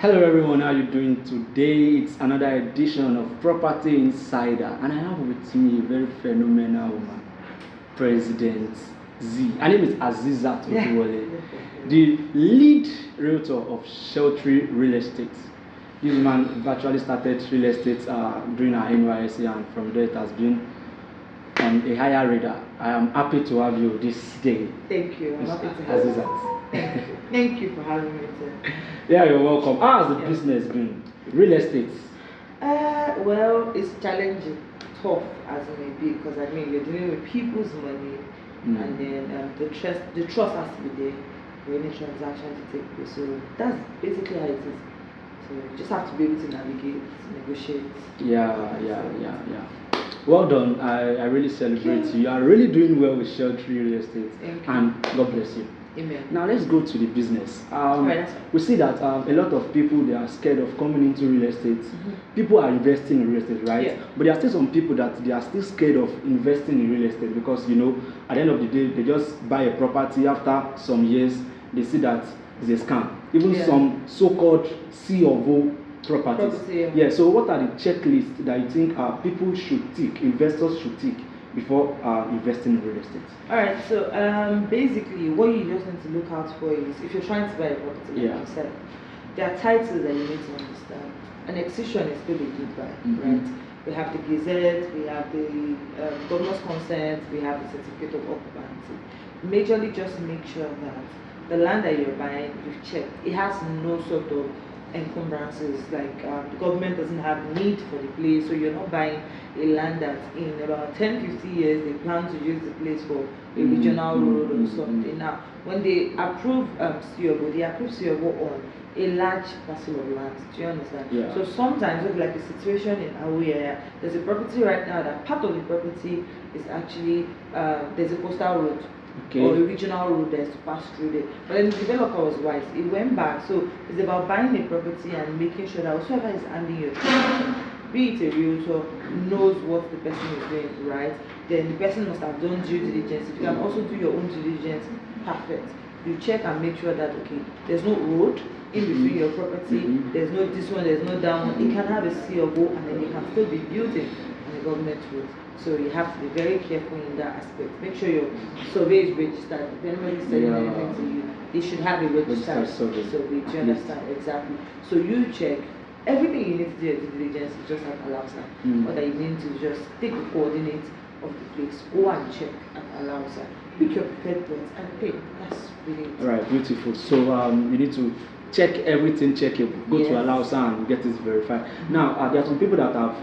Hello everyone, how are you doing today? It's another edition of Property Insider, and I have with me a very phenomenal woman, President Z. Her name is Azzizzat Oduwole, the lead realtor of Sheltery Real Estate. This woman virtually started real estate during her NYSC, and from there it has been on a higher radar. I am happy to have you this day. Thank you. I'm happy to have you. Thank you for having me today. Yeah, you're welcome. How has the business been? Real estate? Well, it's challenging, tough as it may be, because I mean you're dealing with people's money, and then the trust has to be there for any transaction to take place. So that's basically how it is. So you just have to be able to navigate, negotiate. Yeah. Well done. I really celebrate you. You are really doing well with Sheltery Real Estate. Thank you. And God bless you. Amen. Now let's go to the business. Right. We see that a lot of people, they are scared of coming into real estate. People are investing in real estate, right? Yeah. But there are still some people that they are still scared of investing in real estate because, you know, at the end of the day, they just buy a property. After some years, they see that it's a scam. Even some so-called C of O properties. Yeah. So what are the checklists that you think people should tick, investors should tick before investing in real estate? All right, so basically what you just need to look out for is, if you're trying to buy a property, like you said, there are titles that you need to understand. An excision is still a good buy, right? We have the gazette, we have the governor's consent, we have the certificate of occupancy. Majorly just make sure that the land that you're buying, you've checked, it has no sort of encumbrances, like the government doesn't have need for the place, so you're not buying a land that in about 10-50 years they plan to use the place for a regional road or something. Now when they approve COO, they approve COO on a large parcel of land. Do you understand? Yeah. So sometimes it's like the situation in our area, there's a property right now that part of the property is actually there's a coastal road. Or a regional road that's to pass through there. But then the developer was wise. He went back. So it's about buying a property and making sure that whoever is handling your transaction, be it a realtor, knows what the person is doing, right? Then the person must have done due diligence. If you can also do your own due diligence, perfect. You check and make sure that, okay, there's no road in between your property, there's no this one, there's no that one. It can have a C of O, and then it can still be building on a government road. So you have to be very careful in that aspect. Make sure your survey is registered. If anybody is selling anything to you, they should have a registered survey. Do you understand? Exactly. So you check everything you need to do at due diligence. You just have Alausa, or that you need to just take the coordinates of the place, go and check at Alausa, pick your preferred points and pay. That's really it. Right, beautiful. So you need to check everything checkable. Go to Alausa and get it verified. Now there are some people that have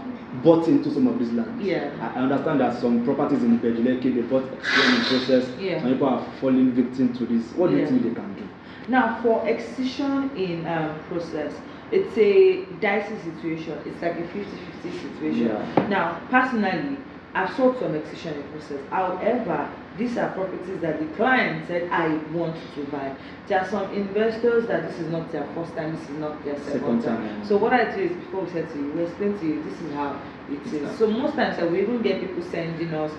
bought into some of these lands. I understand that some properties in Beduleke, they bought in the process. Some people are falling victim to this. What do you think they can do? Now, for excision in process, it's a dicey situation. It's like a 50-50 situation. Now, personally, I've sold some excision in process. However, these are properties that the client said, I want to buy. There are some investors that this is not their first time, this is not their second time. So what I do is, before we said to you, we explain to you, this is how it is. So most times we even get people sending us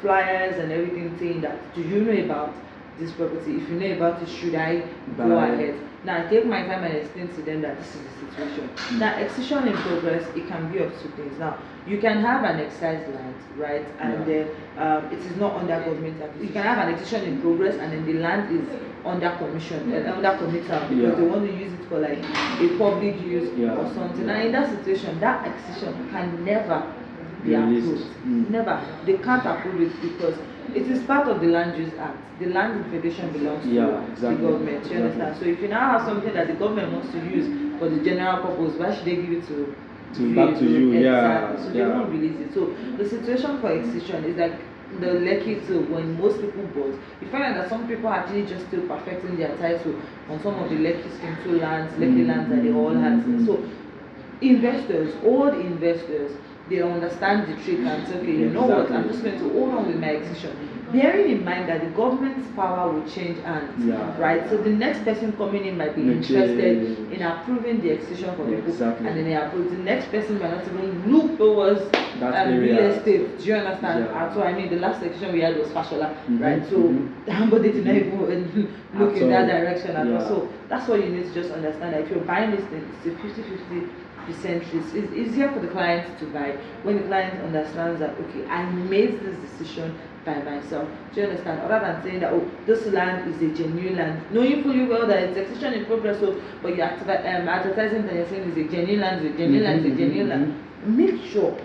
flyers and everything saying that, do you know about this property? If you know about it, should I go ahead? Now I take my time and explain to them that this is the situation. Now excision in progress, it can be of two things. Now you can have an excised land, right? And then it is not under government acquisition. You can have an excision in progress and then the land is under commission, under committal, because they want to use it for like a public use or something. And in that situation, that excision can never be approved. Never. They can't approve it because it is part of the Land Use Act. The land information belongs to the government. You understand? So if you now have something that the government wants to use for the general purpose, why should they give it to back to you? Exactly. So they won't release it. So the situation for excision is like the Lekki too. When most people bought, you find out that some people are actually just still perfecting their title on some of the Lekki scheme 2 lands, Lekki lands that they all had. So investors, old investors, they understand the trick and say, okay, you know what, I'm just going to hold on with my excision. Bearing in mind that the government's power will change hands, right? So the next person coming in might be interested in approving the excision for people, and then they approve. The next person might not even look towards real estate. Do you understand? Yeah. So I mean, the last section we had was fashola, right? So Mm-hmm. somebody did not even look in that direction at all. Yeah. So that's what you need to just understand. That if you're buying this thing, it's a 50-50% risk. It's easier for the client to buy when the client understands that, okay, I made this decision by myself. Do you understand? Other than saying that, oh, this land is a genuine land, knowing fully well that it's accession in progress, so but you're advertising that you're saying it's a genuine land, it's a genuine land, it's a genuine land. Make sure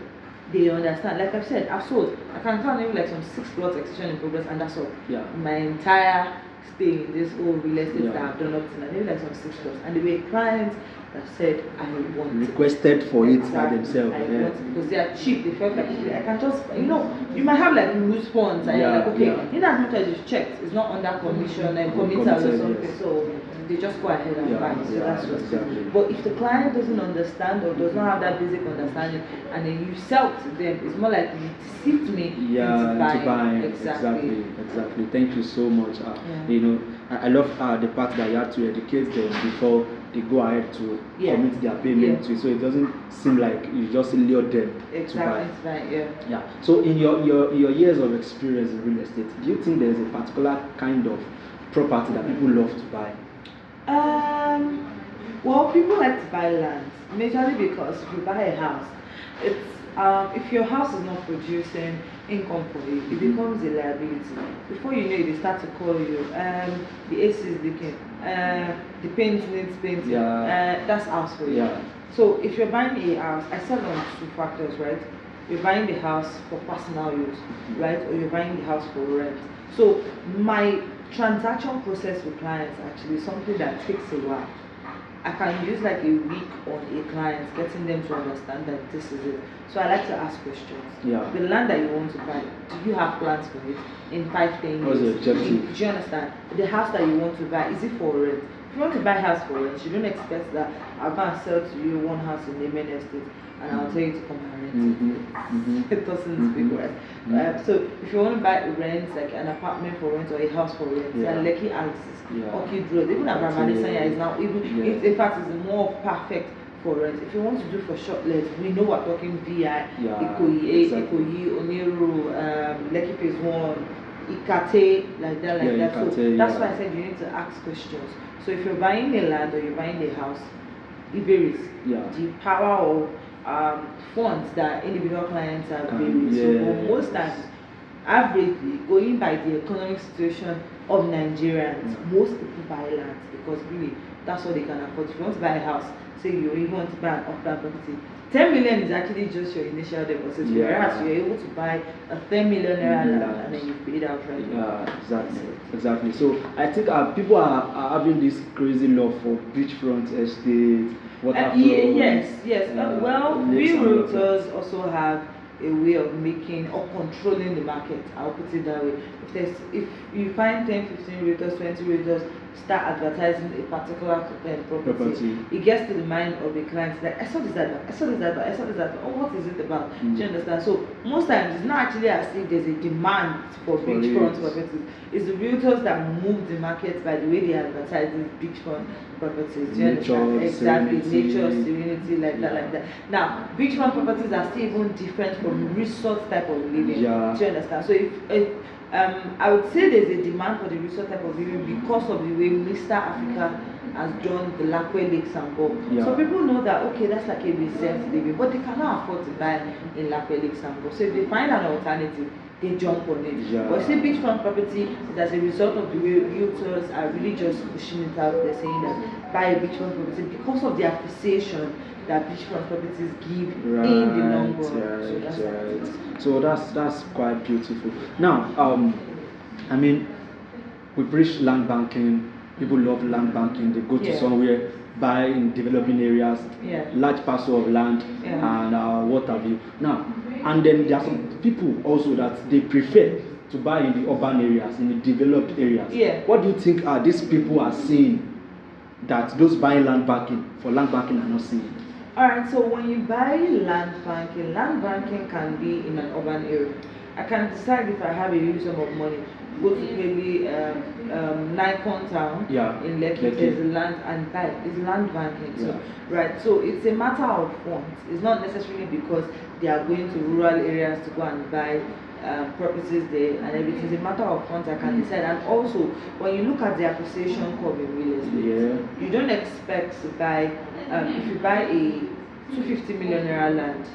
they understand. Like I've said, I've sold. I can count maybe like some 6 plots accession in progress, and that's all. Yeah. My entire stay in this whole real estate that I've done up to now, maybe like some 6 plots, and there were clients that said, I want requested for it by themselves. I want it because they are cheap. They felt like, I can just, you might have like loose funds and you're like, okay, in as much as you've checked, it's not under commission and committal or something. Yes. So they just go ahead and buy. So that's just it. But if the client doesn't understand or does not have that basic understanding, and then you sell to them, it's more like you deceived me into buying. Exactly. Thank you so much. I love the part that you have to educate them before they go ahead to commit their payment to it, so it doesn't seem like you just lure them to buy. Yeah. So in your years of experience in real estate, do you think there's a particular kind of property that people love to buy? Well, people like to buy land majorly because if you buy a house, it's if your house is not producing income for you, it becomes a liability. Before you know it, they start to call you, the AC is leaking, the paint needs painting, that's house for you. Yeah. So if you're buying a house, I sell on 2 factors, right? You're buying the house for personal use, right? Or you're buying the house for rent. So my transaction process with clients actually is something that takes a while. I can use like a week on a client, getting them to understand that this is it. So I like to ask questions. Yeah. The land that you want to buy, do you have plans for it in 5-10 years? What's the objective? Do you understand? The house that you want to buy, is it for rent? If you want to buy a house for rent, you don't expect that I'm going to sell to you one house in the main estate and I'll tell you to come and rent it. It doesn't speak right. So if you want to buy rent, like an apartment for rent or a house for rent, there are lucky houses, Orchid Road, even Abramadesanya is now, in fact, is more perfect for rent. If you want to do for short let, we know we're talking VI, Ikoyi, Ikoyi, Oniru, Lekki Phase 1, Ikate, like that. So that's why I said you need to ask questions. So if you're buying a land or you're buying a house, it varies. The power of funds that individual clients have varies. So most times, averagely, going by the economic situation of Nigerians, most people buy land because really that's what they can afford. If you want to buy a house, say you even want to buy an upland property, 10 million is actually just your initial deposit. Whereas you're able to buy a 10 million naira land and then you pay it out right now. Exactly. So I think people are having this crazy love for beachfront estates, waterfront. Yes. Well, we realtors also have a way of making or controlling the market. I'll put it that way. If you find 10, 15 realtors, 20 realtors start advertising a particular property, it gets to the mind of the client that I saw this advert. Oh, what is it about? Do you understand? So most times it's not actually as if there's a demand for beachfront properties. It's the realtors that move the market by the way they advertise these beachfront properties. Do you understand? Exactly, nature, serenity, like that. Now, beachfront properties are still even different from resort type of living. Do you understand? So if I would say there's a demand for the resort type of living because of the way Mr. Africa has done the Lakwe Lakes and Bob. So people know that, okay, that's like a reserved living, but they cannot afford to buy in Lakwe Lakes and Bob. So if they find an alternative, they jump on it. But see, beachfront property is as a result of the way realtors are really just pushing it out. They're saying that buy a beachfront property because of the appreciation that beachfront properties give in the long run. So that's quite beautiful. Now, I mean, we preach land banking. People love land banking. They go to somewhere, buy in developing areas, large parcel of land, and what have you. Now, and then there are some people also that they prefer to buy in the urban areas, in the developed areas. What do you think these people are seeing that those buying land banking are not seeing? Alright, so when you buy land banking can be in an urban area. I can decide if I have a huge sum of money, go to maybe Nikon town in Lekki, there's a land and buy. It's land banking, so right. So it's a matter of funds. It's not necessarily because they are going to rural areas to go and buy properties there and everything. It's a matter of funds. I can decide. And also, when you look at the appreciation curve in real estate, you don't expect to buy. If you buy a 250 million naira land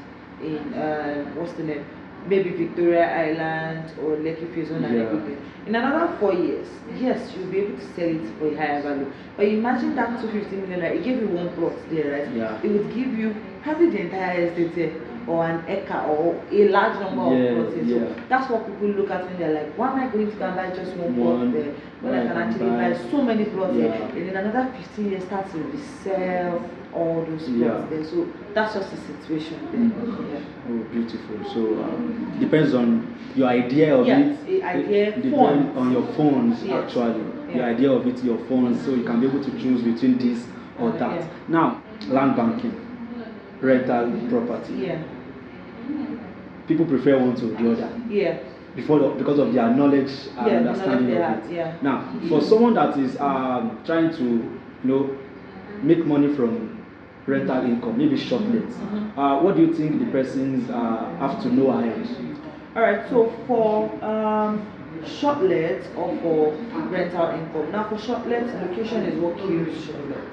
in what's the name? Maybe Victoria Island or Lekki Phase 1 and everything. In another 4 years, yes, you'll be able to sell it for a higher value. But imagine that 250 million, it gave you one plot there, right? Yeah. It would give you probably the entire estate there, or an acre, or a large number of plots. So that's what people look at when they're like, why am I going to go and buy just one plot there when I can actually buy so many plots here? And in another 15 years, start to resell all those plots there. So that's just the situation there. Oh, beautiful. So depends on your idea of it. Depends on your funds actually. The idea of it, your funds, so you can be able to choose between this or that. Now, land banking, rental property. People prefer one to the other. Because of their knowledge and understanding of it. Now, for someone that is trying to, make money from rental income, maybe shortlets, what do you think the persons have to know ahead? All right. So for shortlets or for rental income. Now, for shortlets, location is what kills shortlets.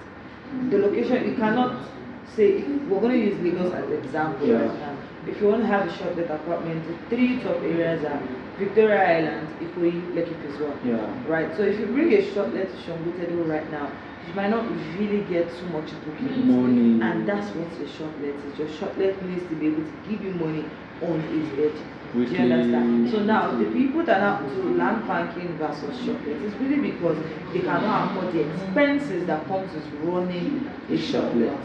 The location, you cannot say, if we're going to use Lagos as an example right now. If you want to have a shortlet apartment, the 3 top areas are Victoria Island, Ikoyi, Lekki Phase 1. Right. So if you bring a shortlet to Shongutedo right now, you might not really get too much money. And that's what a shortlet is. Your shortlet needs to be able to give you money on its bed. Do you understand? So now the people that are to land banking versus shortlet is really because they cannot afford the expenses that comes with running a shortlet.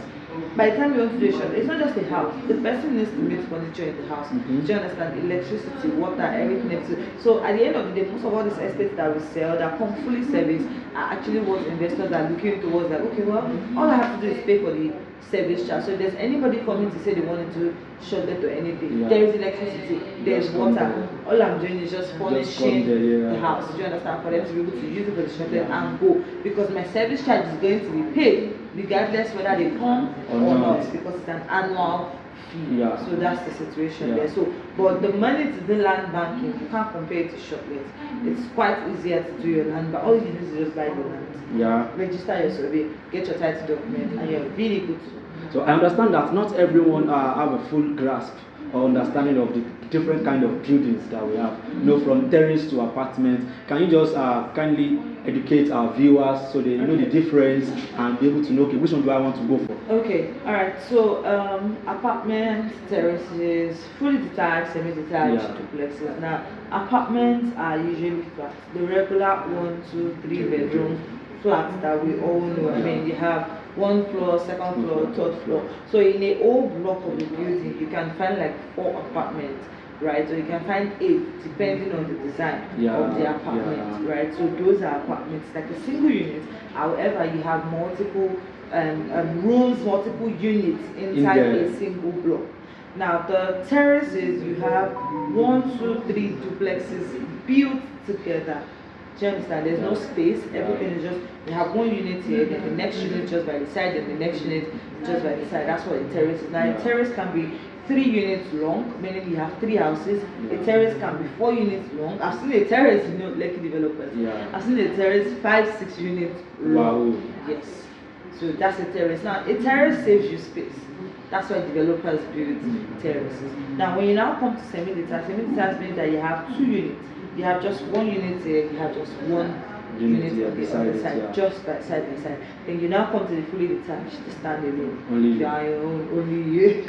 By the time you want to do a shortlet, it's not just a house. The person needs to make furniture in the house. Do you understand? Electricity, water, everything. So at the end of the day, most of all these estates that we sell that come fully serviced are actually what investors are looking towards. Like, okay, well, all I have to do is pay for the service charge. So if there's anybody coming to say they want to shortlet or anything, there is electricity, there's water. All I'm doing is just furnishing the house. Do you understand? For them to be able to use it for the shortlet and go, because my service charge is going to be paid regardless whether they come or not, because it's an annual fee. So that's the situation there. So, but the money to do land banking, you can't compare it to shortlet. It's quite easier to do your land, but all you need is just buy the land. Register your survey, get your title document, and you're really good to go. So I understand that not everyone have a full grasp or understanding of the different kind of buildings that we have. From terrace to apartment. Can you just kindly educate our viewers so they know the difference and be able to know, okay, which one do I want to go for? Okay, all right. So apartments, terraces, fully detached, semi-detached, duplexes. Now, apartments are usually flats. The regular 1, 2, 3 bedroom flats that we all know. I mean, you have 1 floor, 2nd floor, 3rd floor. So in a whole block of the building, you can find like 4 apartments, right? So you can find 8 depending on the design of the apartment, right? So those are apartments like a single unit. However, you have multiple rooms, multiple units inside a single block. Now the terraces, you have 1, 2, 3 duplexes built together. Do you understand? There's no space. Everything is just, you have 1 unit here, then the next unit just by the side, then the next unit just by the side. That's what a terrace is. Now a terrace can be 3 units long, meaning you have 3 houses. A terrace can be 4 units long. I've seen a terrace, Lekki developers. I've seen a terrace 5, 6 units long. Wow. Yes. So that's a terrace. Now a terrace saves you space. That's why developers build terraces. Now when you now come to semi-detached means that you have 2 units. You have just 1 unit here, you have just 1 unit on the other side, just by side by side. Then you now come to the fully detached, the standalone. Only you. Only you.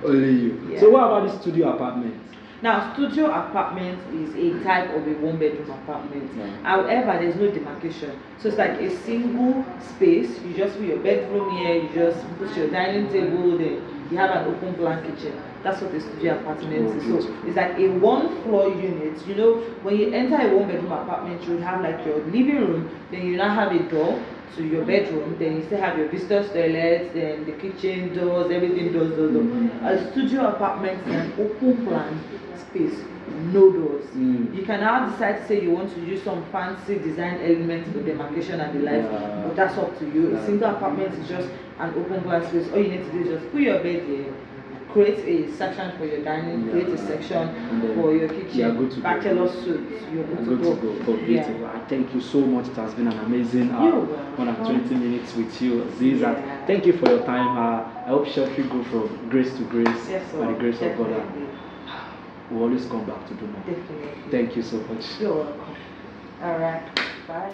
Only you. So what about the studio apartments? Now, studio apartment is a type of a 1-bedroom apartment. However, there's no demarcation. So it's like a single space. You just put your bedroom here, you just put your dining table there. You have an open plan kitchen. That's what a studio apartment is. So it's like a 1-floor unit. When you enter a 1-bedroom apartment, you have like your living room, then you now have a door, to your bedroom, then you still have your visitors toilets, then the kitchen doors, everything doors. A studio apartment is an open plan space, no doors. You can now decide to say you want to use some fancy design elements for demarcation and the like, but that's up to you. A single apartment is just an open plan space. All you need to do is just put your bed here, create a section for your dining, create a section for your kitchen, bachelor suite, you're good to go. Beautiful. Thank you so much. It has been an amazing 120 minutes with you, Azzizzat. Thank you for your time. I hope Sheltery go from grace to grace by the grace of God. We'll always come back to do more. Definitely. Thank you so much. You're welcome. All right. Bye.